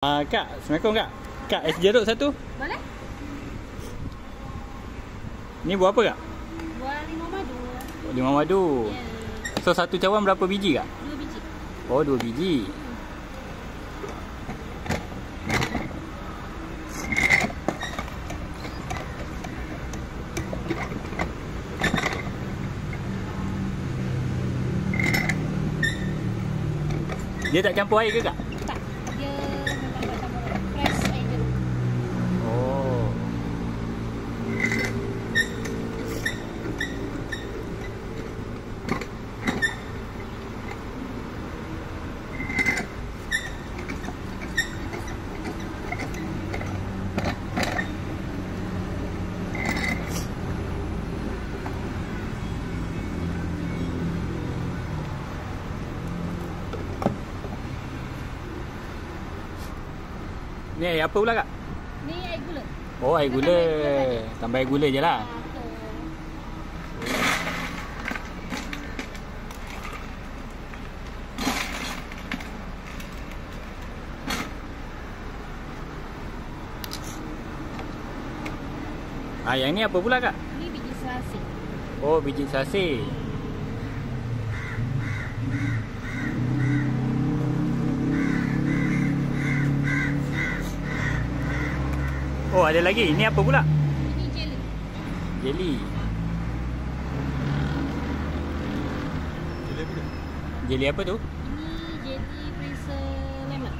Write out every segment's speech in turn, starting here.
Kak, Assalamualaikum Kak. Kak, es jeruk satu. Boleh? Ni buah apa Kak? Buah limau madu. Oh, limau madu. Ya. So satu cawan berapa biji Kak? 2 biji. Oh, 2 biji. Dia tak campur air ke Kak? Tak. Dia memang buat campur fresh air jeruk. Oh. Ni air apa pula Kak? Ni air gula. Oh, air gula. Tambah air gula je lah. Betul. Yang ni apa pula Kak? Ni biji selasih. Oh, biji selasih. Oh, ada lagi. Ini apa pula? Ini jelly. Jelly. Jelly apa tu? Ini jelly freezer lemon.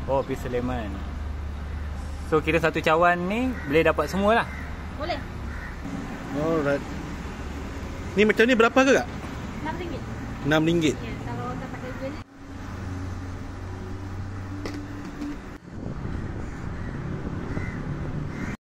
Oh, freezer lemon. So, kira satu cawan ni boleh dapat semua lah. Boleh? Alright. Ni macam ni berapa ke Kak? RM6. RM6. Ya.